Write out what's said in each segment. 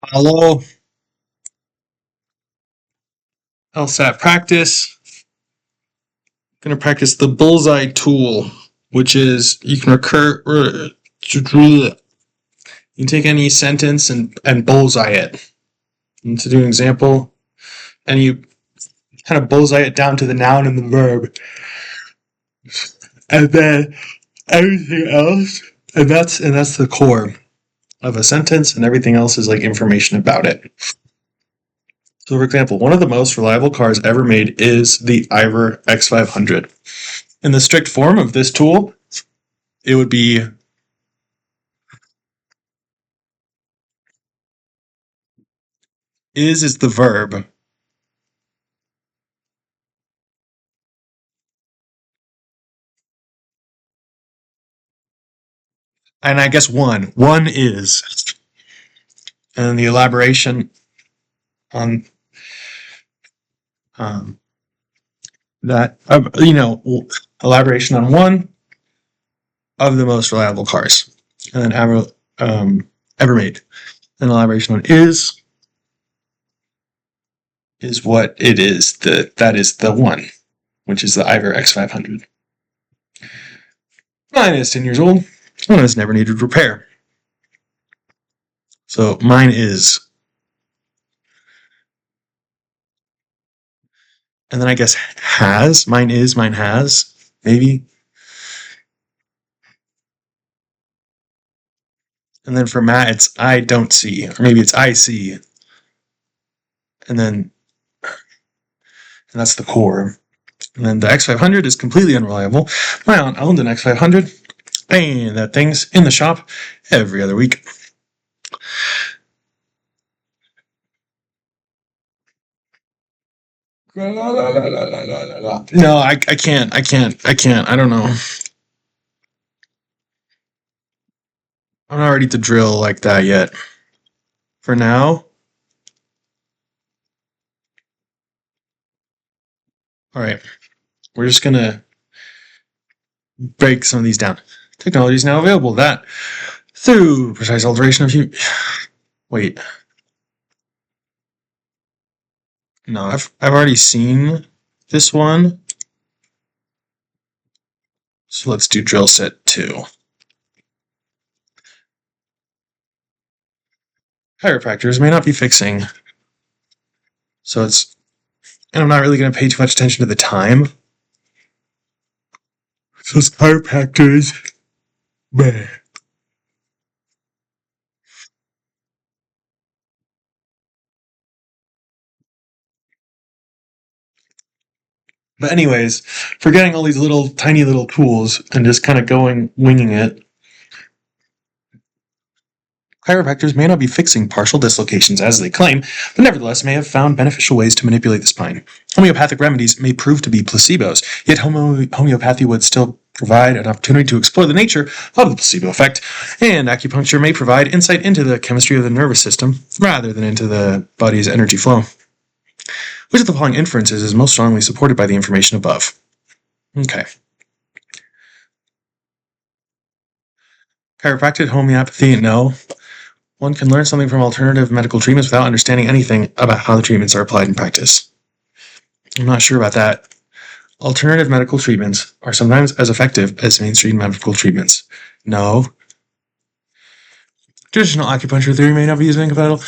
Hello, LSAT Practice. Going to practice the bullseye tool, which is you can you can take any sentence and bullseye it. And to do an example, and you kind of bullseye it down to the noun and the verb, and then everything else, and that's the core of a sentence, and everything else is like information about it. So, for example, one of the most reliable cars ever made is the Ivor X500. In the strict form of this tool, it would be is the verb. And I guess one is. And the elaboration on that, elaboration on one of the most reliable cars. And then ever made. An elaboration on is what it is. That is the one, which is the Ivor X500. Mine is 10 years old. One has never needed repair. So mine is. And then I guess has. Mine has. Maybe. And then for Matt, it's I don't see. Or maybe it's I see. And that's the core. And then the X500 is completely unreliable. My aunt owned an X500, and that thing's in the shop every other week. No, I can't. I don't know. I'm not ready to drill like that yet. For now. All right. We're just going to break some of these down. Technology is now available that through precise alteration of wait. No, I've already seen this one. So let's do drill set 2. Chiropractors may not be fixing. So it's, and I'm not really going to pay too much attention to the time. So it's chiropractors. Meh. But anyways, forgetting all these little tiny little tools and just kind of winging it. Chiropractors may not be fixing partial dislocations as they claim, but nevertheless may have found beneficial ways to manipulate the spine. Homeopathic remedies may prove to be placebos, yet homeopathy would still provide an opportunity to explore the nature of the placebo effect, and acupuncture may provide insight into the chemistry of the nervous system rather than into the body's energy flow. Which of the following inferences is most strongly supported by the information above? Okay. Chiropractic, homeopathy, no. One can learn something from alternative medical treatments without understanding anything about how the treatments are applied in practice. I'm not sure about that. Alternative medical treatments are sometimes as effective as mainstream medical treatments. No. Traditional acupuncture theory may not be as incompatible.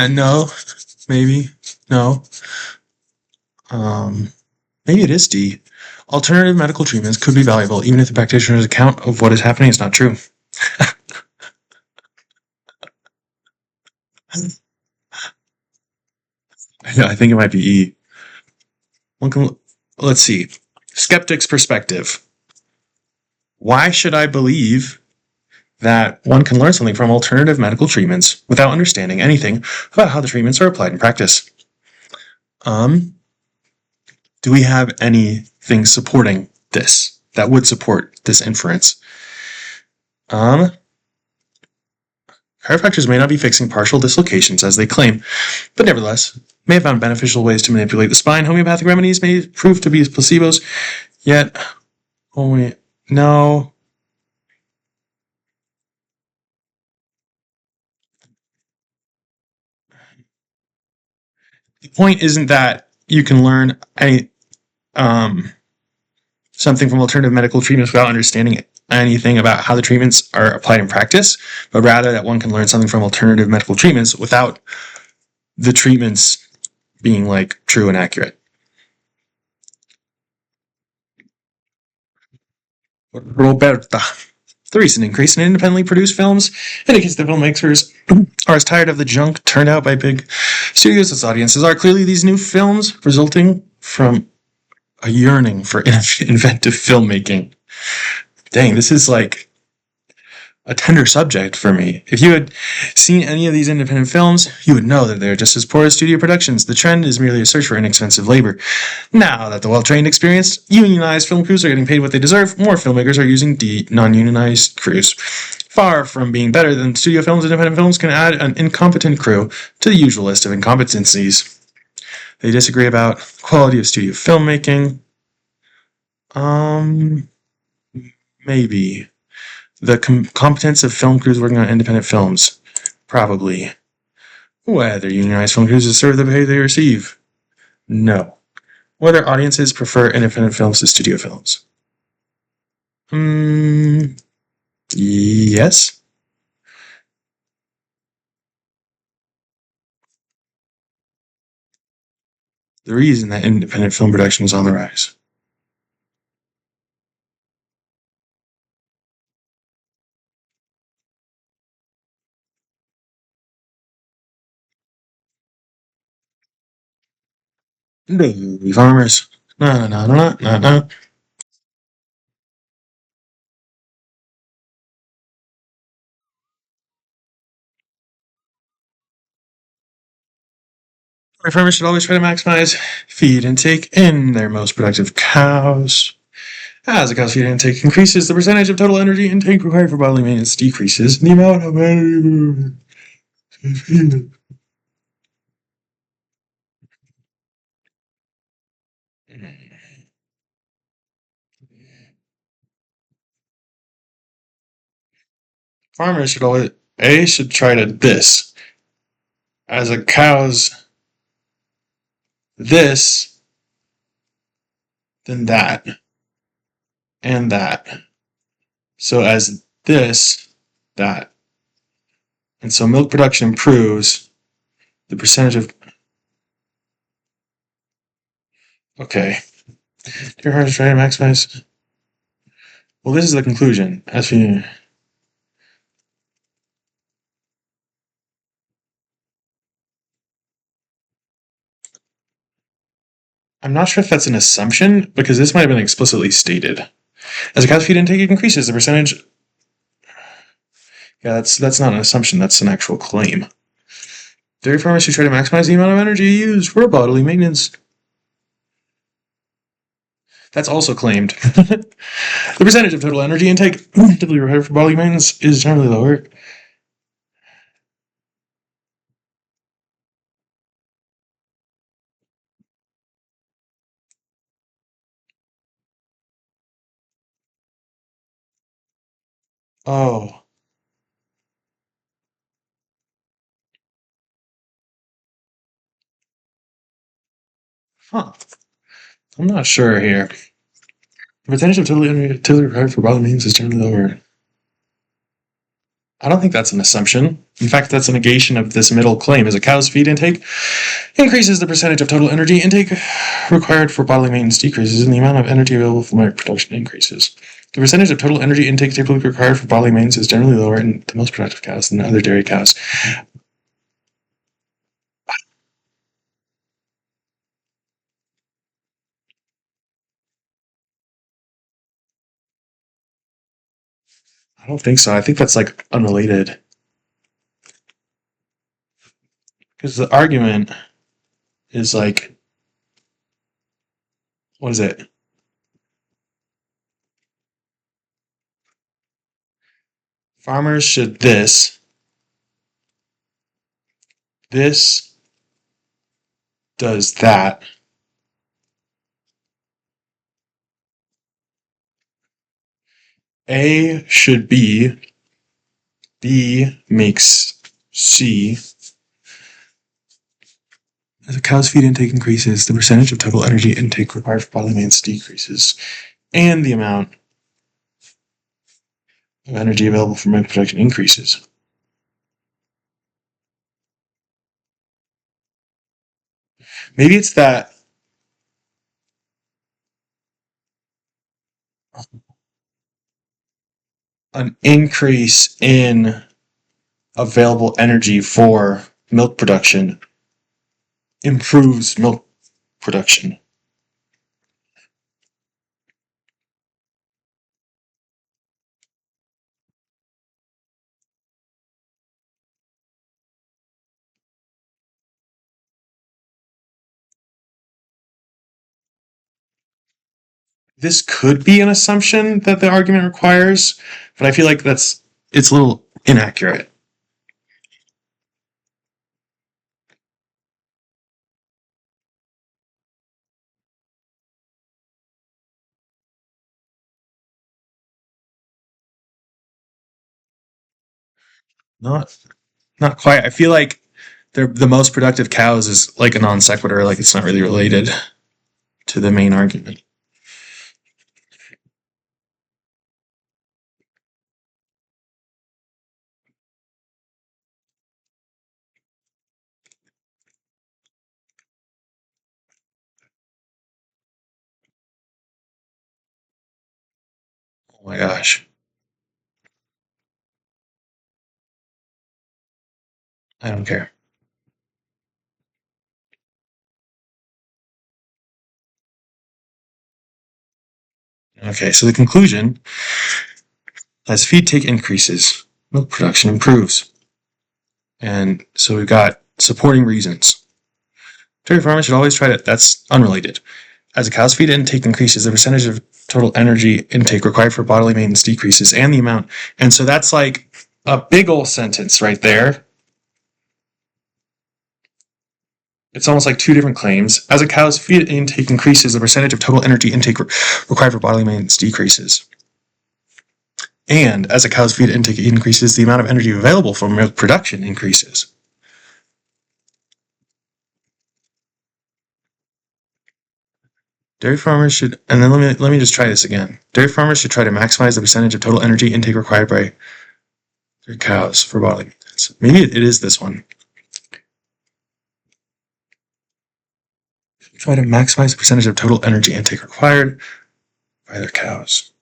No. Maybe. No. Maybe it is D. Alternative medical treatments could be valuable even if the practitioner's account of what is happening is not true. Yeah, I think it might be E. Let's see. Skeptic's perspective. Why should I believe that one can learn something from alternative medical treatments without understanding anything about how the treatments are applied in practice? Do we have anything supporting this that would support this inference? Chiropractors may not be fixing partial dislocations as they claim, but nevertheless may have found beneficial ways to manipulate the spine. Homeopathic remedies may prove to be placebos, yet no. The point isn't that you can learn something from alternative medical treatments without understanding anything about how the treatments are applied in practice, but rather that one can learn something from alternative medical treatments without the treatments being like true and accurate. Roberta. The recent increase in independently produced films indicates that filmmakers are as tired of the junk turned out by big studios as audiences are. Clearly, these new films resulting from a yearning for inventive filmmaking. Dang, this is like a tender subject for me. If you had seen any of these independent films, you would know that they're just as poor as studio productions. The trend is merely a search for inexpensive labor. Now that the well-trained, experienced, unionized film crews are getting paid what they deserve, more filmmakers are using non-unionized crews. Far from being better than studio films, independent films can add an incompetent crew to the usual list of incompetencies. They disagree about quality of studio filmmaking. Maybe. The competence of film crews working on independent films. Probably. Whether unionized film crews deserve the pay they receive. No. Whether audiences prefer independent films to studio films. Yes. The reason that independent film production is on the rise. Baby farmers. Na na na na na na. Farmers should always try to maximize feed intake in their most productive cows. As the cow's feed intake increases, the percentage of total energy intake required for bodily maintenance decreases. The amount of energy. Farmers should always should try to this as a cow's this, then that, and that. So as this, that. And so milk production improves the percentage of. Okay. Deer farmers try to maximize. Well, this is the conclusion. As we. I'm not sure if that's an assumption because this might have been explicitly stated. As a cow's feed intake increases, the percentage. Yeah, that's not an assumption. That's an actual claim. Dairy farmers should try to maximize the amount of energy used for bodily maintenance. That's also claimed. The percentage of total energy intake typically required for bodily maintenance is generally lower. Oh. Huh. I'm not sure here. The percentage of total energy typically required for bodily maintenance is generally lower. I don't think that's an assumption. In fact, that's a negation of this middle claim. As a cow's feed intake increases, the percentage of total energy intake required for bodily maintenance decreases, and the amount of energy available for milk production increases. The percentage of total energy intake typically required for bodily maintenance is generally lower in the most productive cows than other dairy cows. I don't think so. I think that's like unrelated. Because the argument is like, what is it? Farmers should this does that. A should B makes C, As a cow's feed intake increases, the percentage of total energy intake required for bodily maintenance decreases, and the amount of energy available for milk production increases. Maybe it's that an increase in available energy for milk production improves milk production. This could be an assumption that the argument requires, but I feel like it's a little inaccurate. Not not quite. I feel like they're the most productive cows is like a non sequitur, like it's not really related to the main argument. Oh my gosh. I don't care. Okay, so the conclusion, as feed take increases, milk production improves. And so we've got supporting reasons. Dairy farmers should always try to, that's unrelated. As a cow's feed intake increases, the percentage of total energy intake required for bodily maintenance decreases, and the amount. And so that's like a big old sentence right there. It's almost like two different claims. As a cow's feed intake increases, the percentage of total energy intake required for bodily maintenance decreases. And as a cow's feed intake increases, the amount of energy available for milk production increases. Dairy farmers should, and then let me just try this again. Dairy farmers should try to maximize the percentage of total energy intake required by their cows for bodily maintenance. Maybe it is this one. Try to maximize the percentage of total energy intake required by their cows.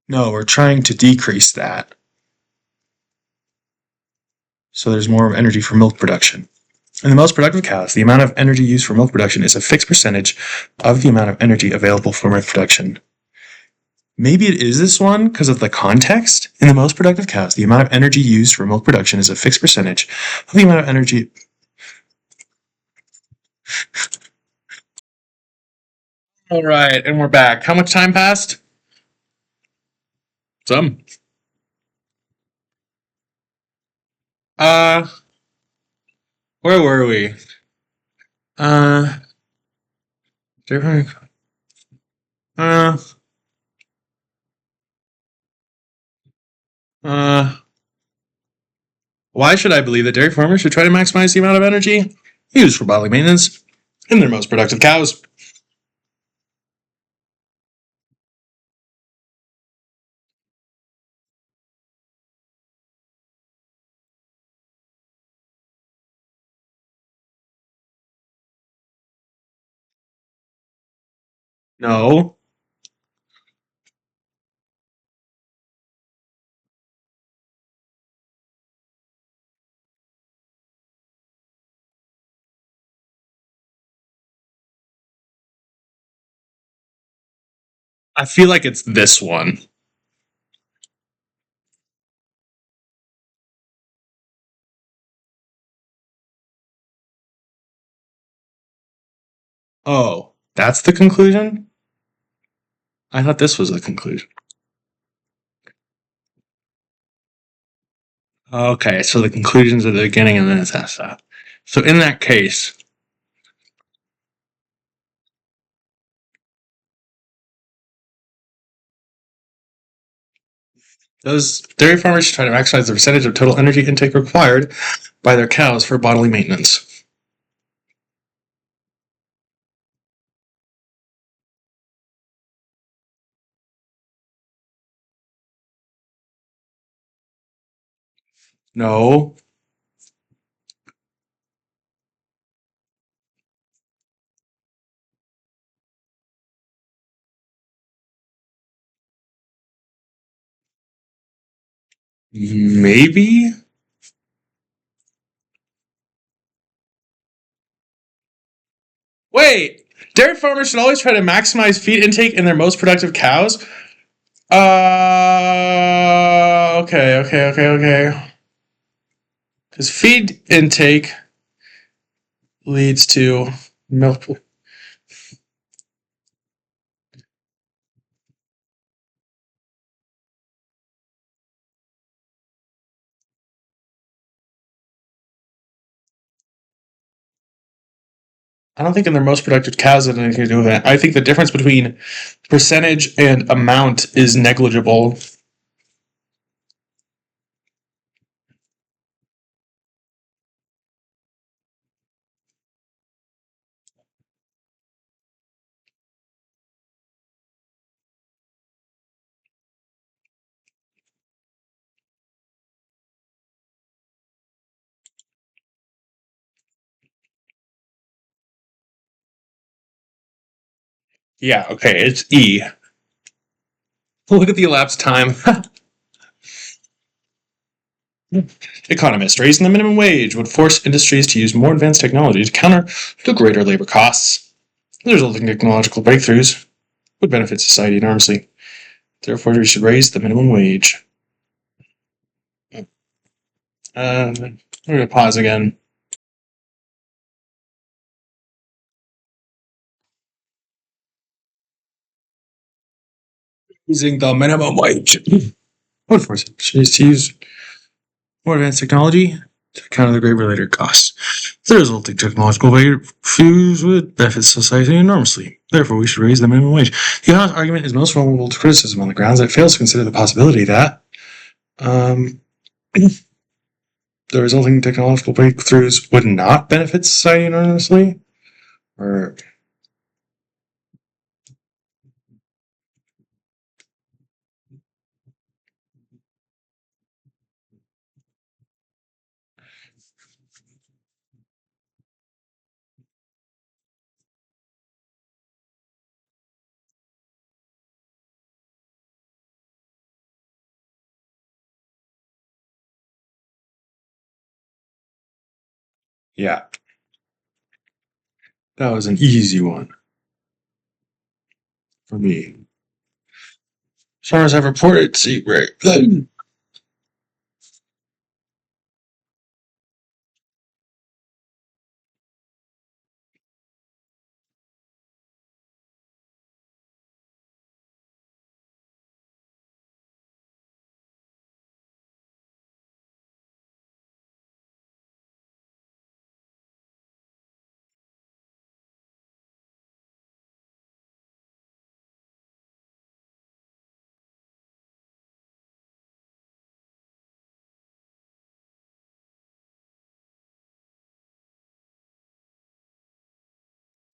No, we're trying to decrease that. So there's more energy for milk production. In the most productive cows, the amount of energy used for milk production is a fixed percentage of the amount of energy available for milk production. Maybe it is this one because of the context. In the most productive cows, the amount of energy used for milk production is a fixed percentage of the amount of energy. All right, and we're back. How much time passed? Some. Uh, where were we? Uh, different. Uh, uh, why should I believe that dairy farmers should try to maximize the amount of energy used for bodily maintenance in their most productive cows? No. I feel like it's this one. Oh, that's the conclusion? I thought this was the conclusion. Okay, so the conclusion's at the beginning and then it's that. So in that case, Those dairy farmers should try to maximize the percentage of total energy intake required by their cows for bodily maintenance. No. Maybe? Wait! Dairy farmers should always try to maximize feed intake in their most productive cows? Okay. Because feed intake leads to milk. I don't think in their most productive cows has anything to do with it. I think the difference between percentage and amount is negligible. Yeah, okay, it's E. Look at the elapsed time. Economist, raising the minimum wage would force industries to use more advanced technology to counter the greater labor costs. The resulting technological breakthroughs would benefit society enormously. Therefore, we should raise the minimum wage. We're going to pause again. Using the minimum wage would force industries to use more advanced technology to counter the great related costs. The resulting technological breakthroughs would benefit society enormously. Therefore, we should raise the minimum wage. The economist argument is most vulnerable to criticism on the grounds that it fails to consider the possibility that um, the resulting technological breakthroughs would not benefit society enormously. Or yeah, that was an easy one for me. As far as I've reported, see, right.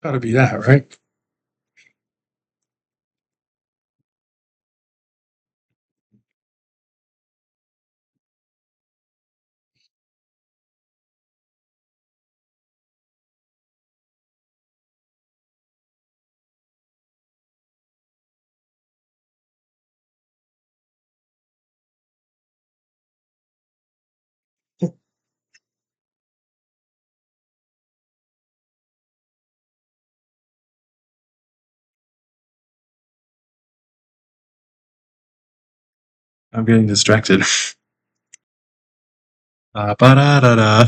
Gotta be that, right? I'm getting distracted. Ba-da-da-da.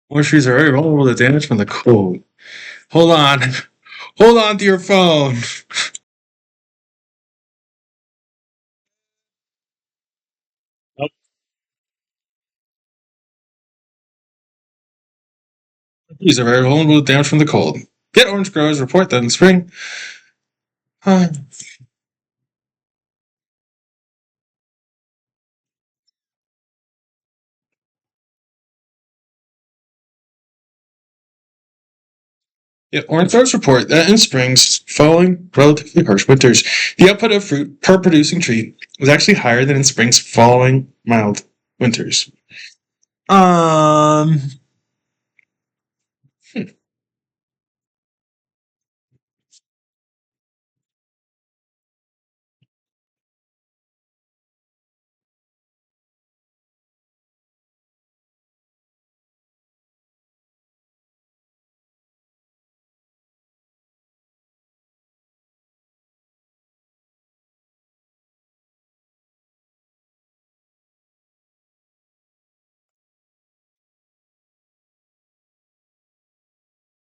More trees are very vulnerable to damage from the cold. Hold on. Hold on to your phone. These are very vulnerable to damage from the cold. Yet orange growers report that in spring, uh, yet orange growers report that in springs following relatively harsh winters, the output of fruit per producing tree was actually higher than in springs following mild winters. Um,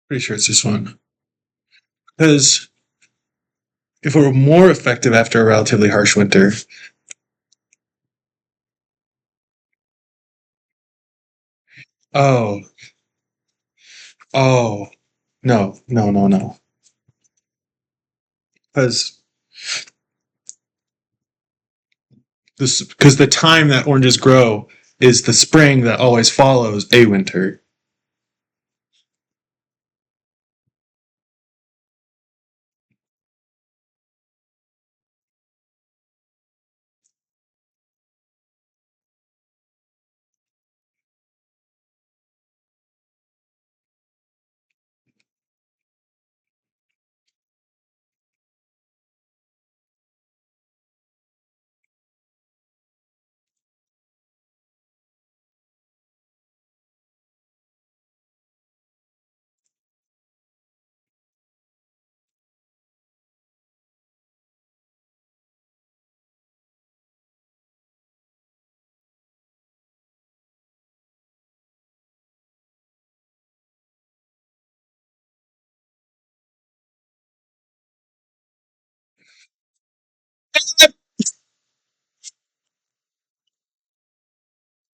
pretty sure it's this one. Because if it were more effective after a relatively harsh winter, oh, oh, no, no, no, no. Because this, because the time that oranges grow is the spring that always follows a winter.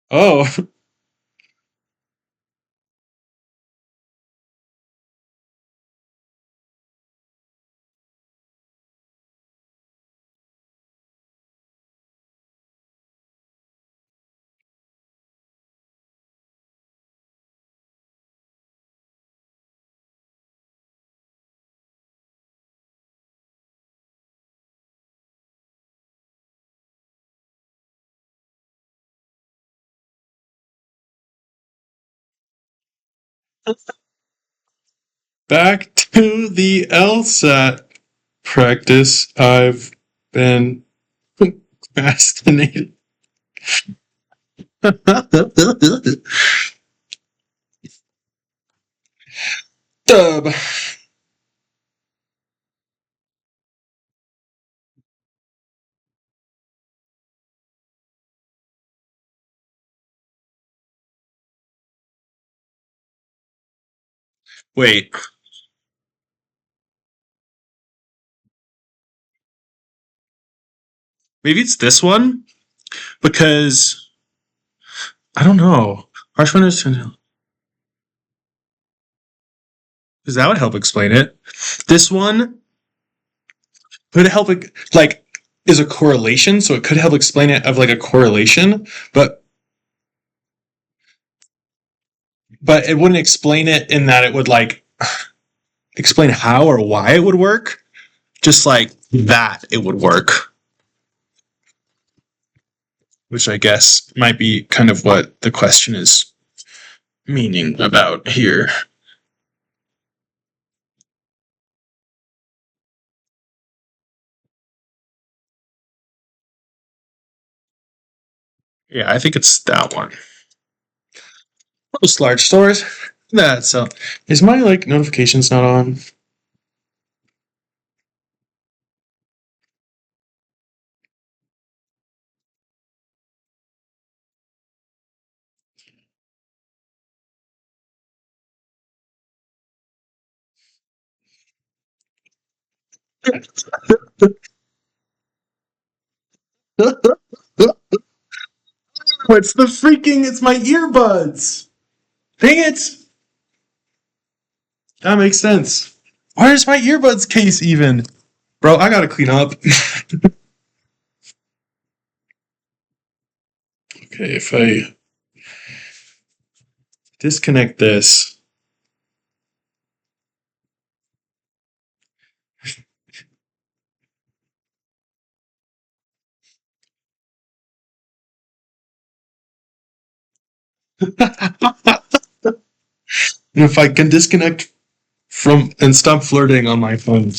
Oh, back to the LSAT practice. I've been fascinated. Dub. Wait, maybe it's this one? Because I don't know. Harsh winters, because that would help explain it. This one could help, like, is a correlation, so it could help explain it of like a correlation, but it wouldn't explain it in that it would like explain how or why it would work. Just like that, it would work, which I guess might be kind of what the question is meaning about here. Yeah, I think it's that one. Most large stores. That's so. Is my like notifications not on? What's the freaking? It's my earbuds. Dang it! That makes sense. Where's my earbuds case even? Bro, I gotta clean up. Okay, if I disconnect this. And if I can disconnect from and stop flirting on my phone.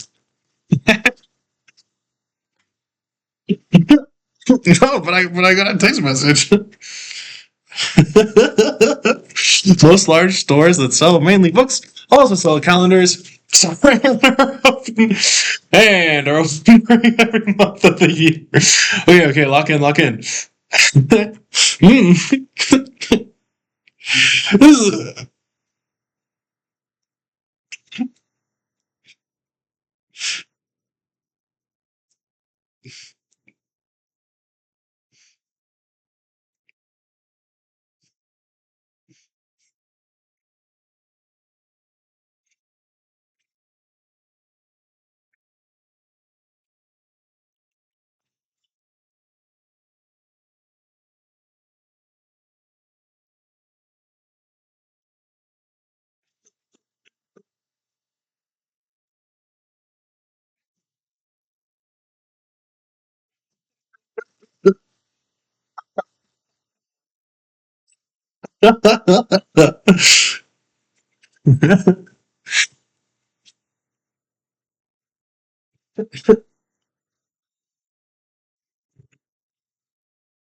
No, but I got a text message. Most large stores that sell mainly books also sell calendars. Sorry, they're open and are open during every month of the year. Okay, lock in. This is,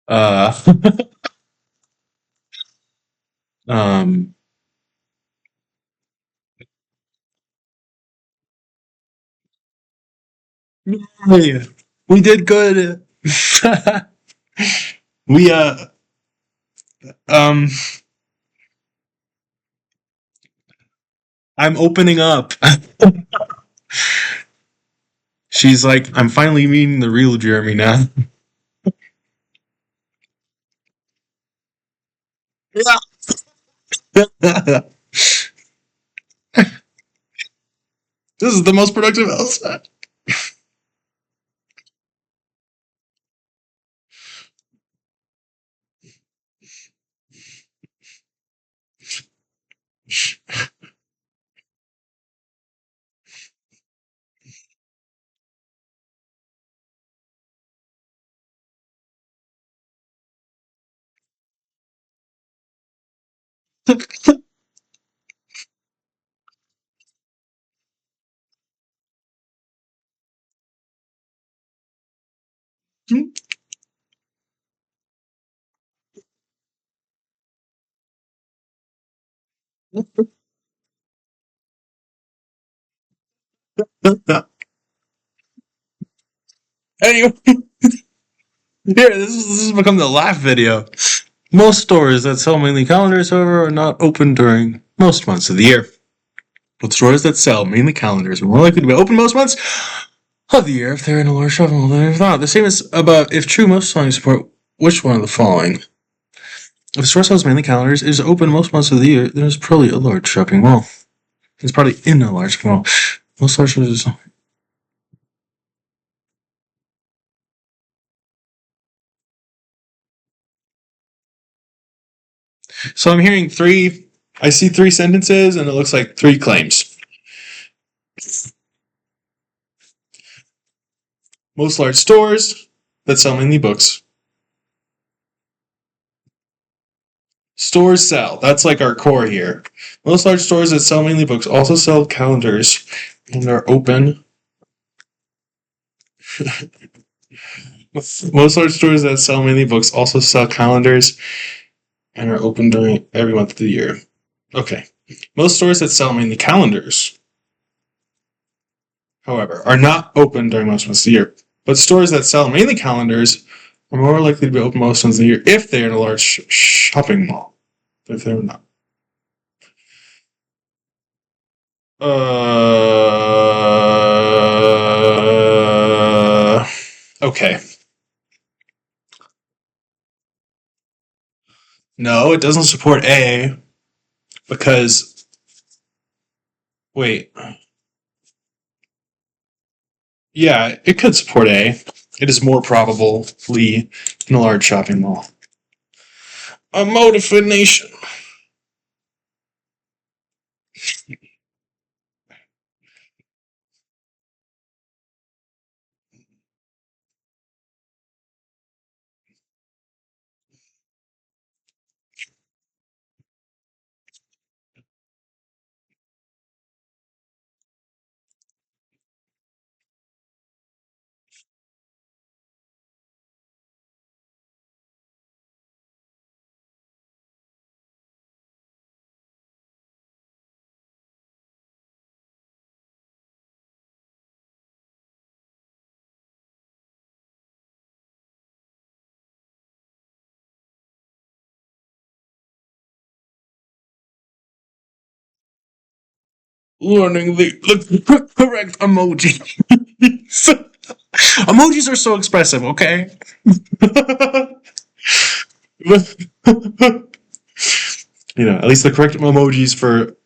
uh, um, hey, we did good. we um, I'm opening up. She's like, I'm finally meeting the real Jeremy now. This is the most productive LSAT. Anyway, here, this has become the laugh video. Most stores that sell mainly calendars, however, are not open during most months of the year. But stores that sell mainly calendars are more likely to be open most months of the year if they're in a large shopping mall than if not. The same is about if true, most selling support which one of the following. If a store sells mainly calendars, is open most months of the year, then it's probably a large shopping mall. It's probably in a large mall. Most large stores. So I'm hearing three. I see three sentences, and it looks like three claims. Most large stores that sell mainly books. Stores sell. That's like our core here. Most large stores that sell mainly books also sell calendars and are open. Most large stores that sell mainly books also sell calendars and are open during every month of the year. Okay. Most stores that sell mainly calendars, however, are not open during most months of the year. But stores that sell mainly calendars are more likely to be open most months of the year if they are in a large shopping mall. But if they're not. Okay. No, it doesn't support A because Wait. Yeah, it could support A. It is more probably in a large shopping mall. A motivation. Learning the correct emoji. Emojis are so expressive, okay? At least the correct emojis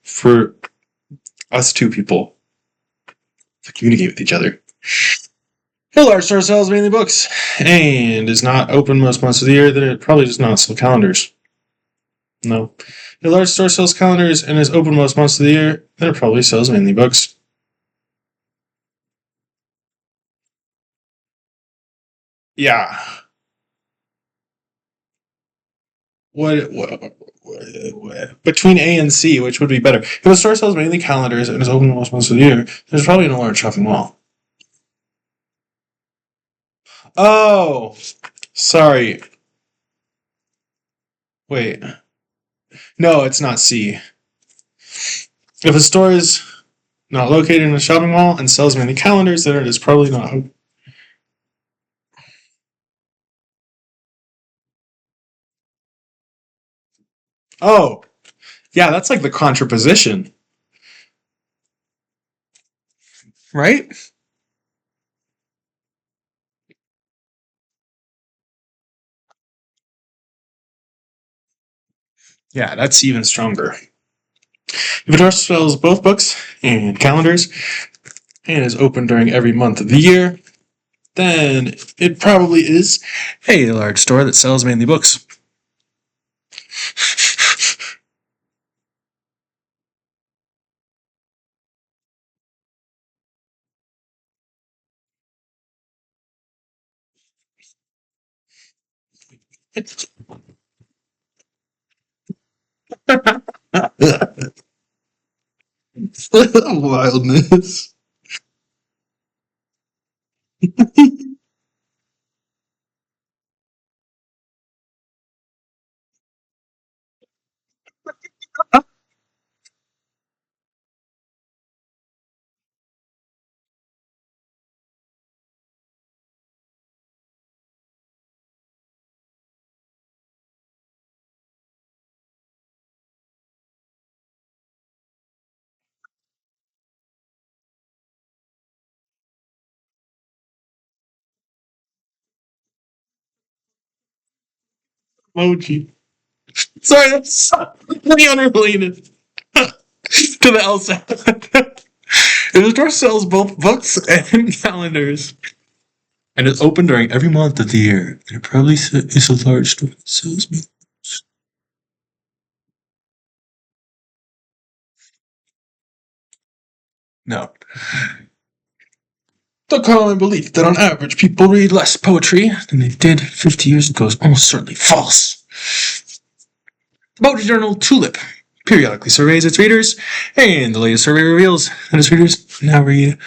for us two people to communicate with each other. A large store sells mainly books and is not open most months of the year, then it probably does not sell calendars. No. A large store sells calendars and is open most months of the year, then it probably sells mainly books. Yeah. What between A and C, which would be better? If a store sells mainly calendars and is open most months of the year, there's probably no large shopping mall. Oh, sorry. Wait. No, it's not C. If a store is not located in a shopping mall and sells mainly calendars, then it is probably not. Oh, yeah, that's like the contraposition, right? Yeah, that's even stronger. If a store sells both books and calendars and is open during every month of the year, then it probably is a large store that sells mainly books. Wildness. Emoji. Sorry, that's really unrelated to the LSAT. If the store sells both books and calendars and is open during every month of the year, then it probably is a large store that sells me. No. The common belief that on average people read less poetry than they did 50 years ago is almost certainly false. The poetry journal Tulip periodically surveys its readers, and the latest survey reveals that its readers now read,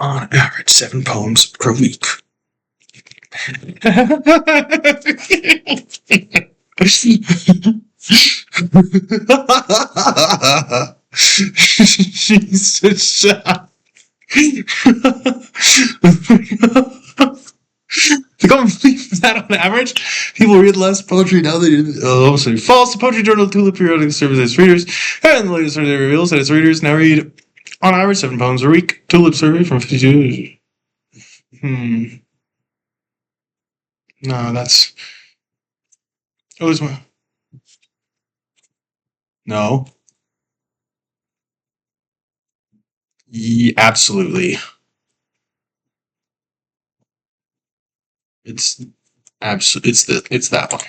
on average, 7 poems per week. She's a shot. You can't believe that on average, people read less poetry now than they did. Oh, sorry. False. The Poetry Journal Tulip periodically surveys its readers, and the latest survey reveals that its readers now read, on average, 7 poems a week. Tulip survey from 52. Hmm. No, that's. It was. No. Absolutely. It's it's that one.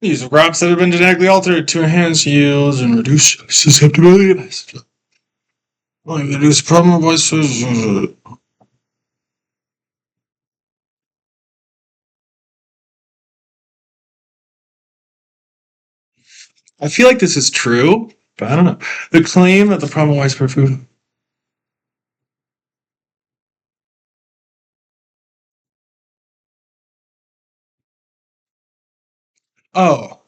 These crops that have been genetically altered to enhance yields and reduce susceptibility. Like reduce problem voices. I feel like this is true, but I don't know. The claim that the problem widespread food. Oh,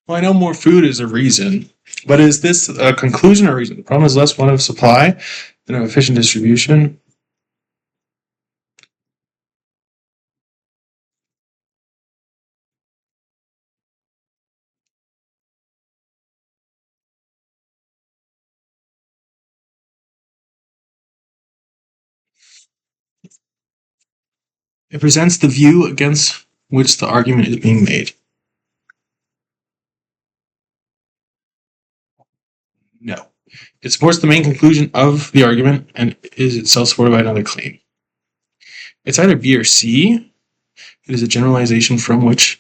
well, I know more food is a reason, but is this a conclusion or a reason? The problem is less one of supply than of efficient distribution. It presents the view against which the argument is being made. No. It supports the main conclusion of the argument and is itself supported by another claim. It's either B or C. It is a generalization from which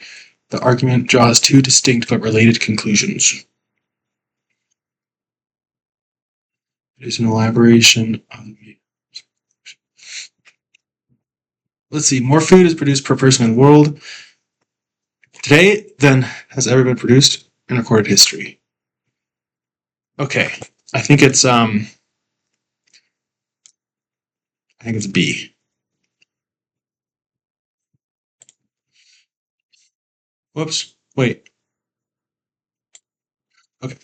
the argument draws two distinct but related conclusions. It is an elaboration of. Let's see, more food is produced per person in the world today than has ever been produced in recorded history. Okay, I think it's I think it's B. Whoops. Wait. Okay.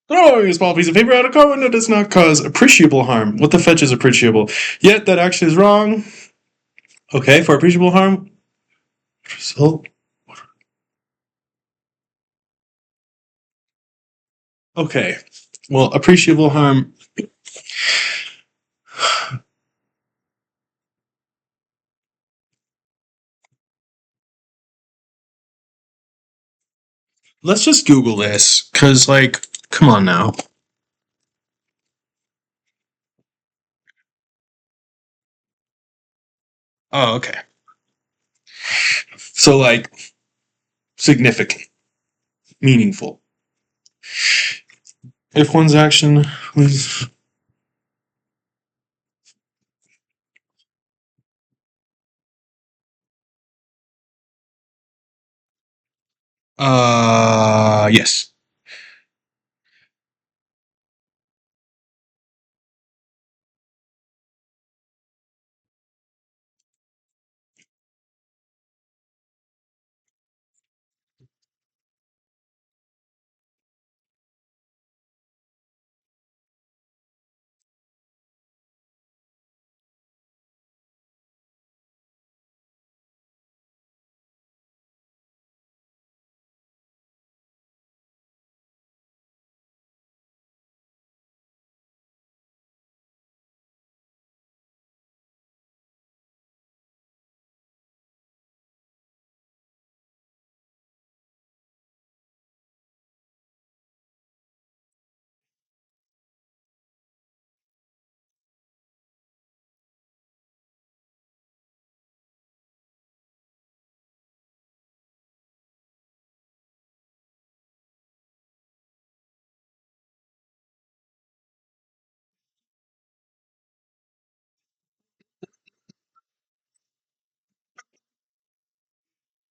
Throwing a small piece of paper at a car window does not cause appreciable harm. What the fetch is appreciable? Yet that actually is wrong. Okay, for appreciable harm. Result. Okay. Well, appreciable harm. Let's just Google this, cause like, come on now. Oh, okay. So like, significant, meaningful. If one's action was yes.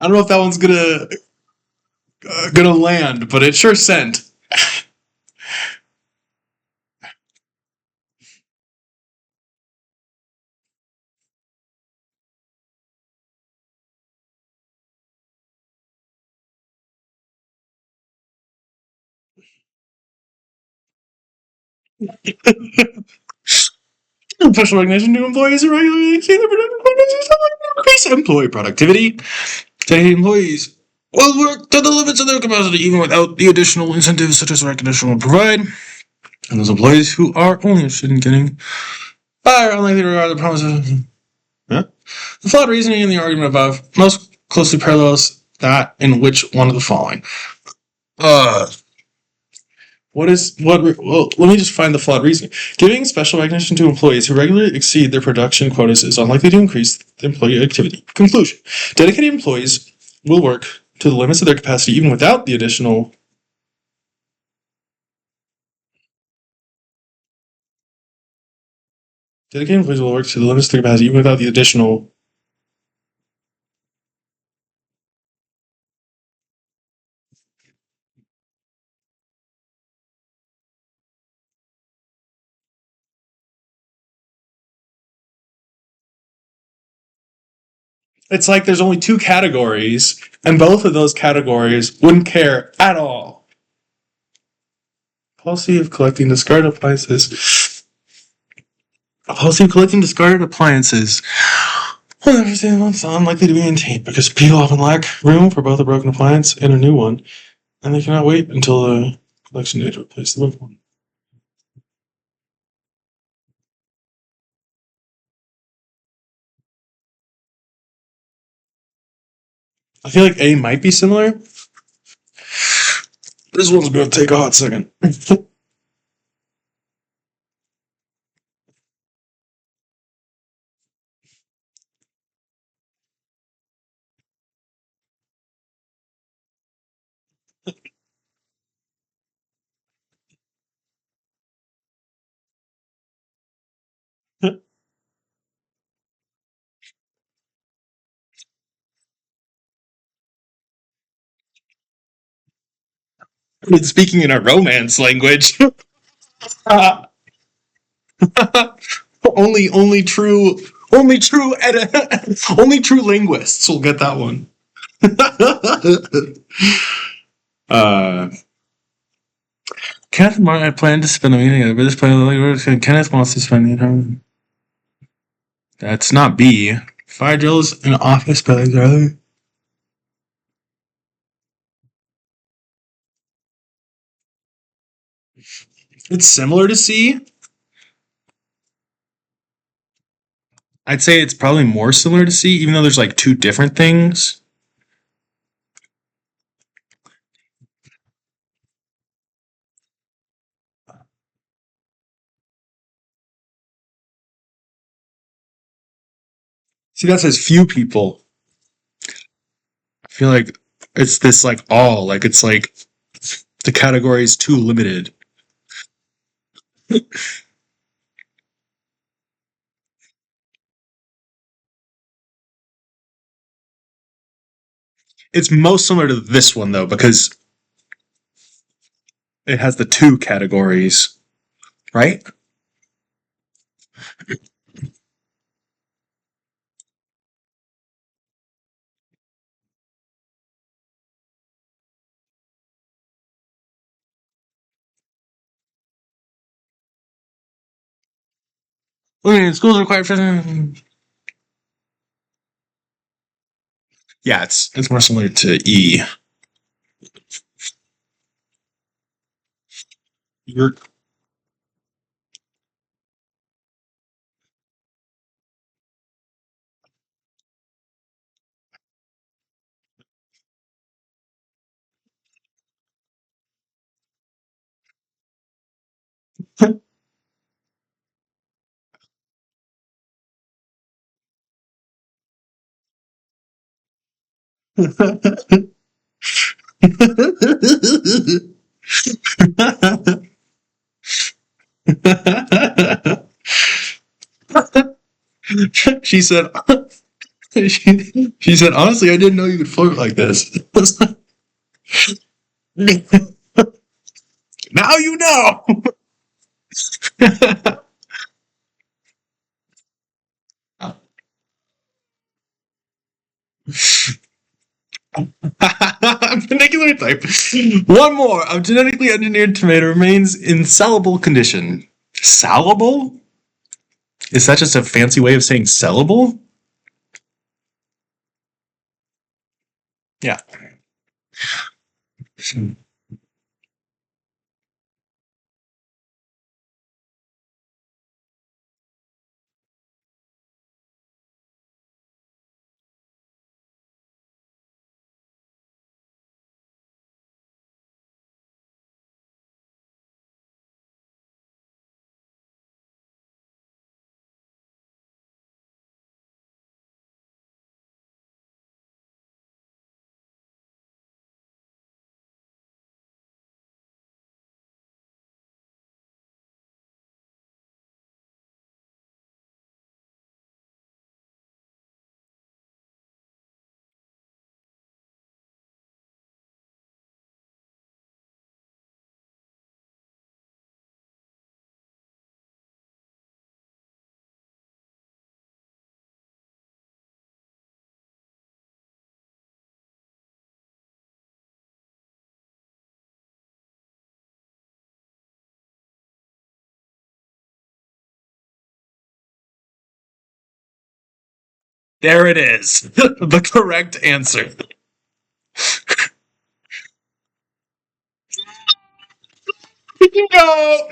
I don't know if that one's gonna land, but it sure sent. Special recognition to employees who regularly exceed their productive quotas to increase employee productivity. Dedicated employees will work to the limits of their capacity even without the additional incentives such as recognition will provide. And those employees who are only interested in getting fired are unlikely to regard the promises. Yeah. The flawed reasoning in the argument above most closely parallels that in which one of the following. Uh, well, let me just find the flawed reasoning. Giving special recognition to employees who regularly exceed their production quotas is unlikely to increase the employee activity. Conclusion. Dedicated employees will work to the limits of their capacity even without the additional. Dedicated employees will work to the limits of their capacity even without the additional. It's like there's only two categories, and both of those categories wouldn't care at all. Policy of collecting discarded appliances. A policy of collecting discarded appliances will never say it's unlikely to be maintained because people often lack room for both a broken appliance and a new one, and they cannot wait until the collection day to replace the broken one. I feel like A might be similar. This one's going to take a hot second. It's speaking in a romance language. only true only true linguists will get that one. uh, Kenneth and Martin had planned to spend the meeting together, but this plan Kenneth wants to spend the time. That's not B. Fire drills in office buildings early. It's similar to C. I'd say it's probably more similar to C, even though there's like two different things. See, that says few people. I feel like it's this like all, like it's like the category is too limited. It's most similar to this one though, because it has the two categories, right? Okay, schools require. Yeah, it's more similar to E. You're she said She said, honestly, I didn't know you could flirt like this. Now you know. Particular type. One more. A genetically engineered tomato remains in sellable condition. Salable? Is that just a fancy way of saying sellable? Yeah. There it is. The correct answer. No.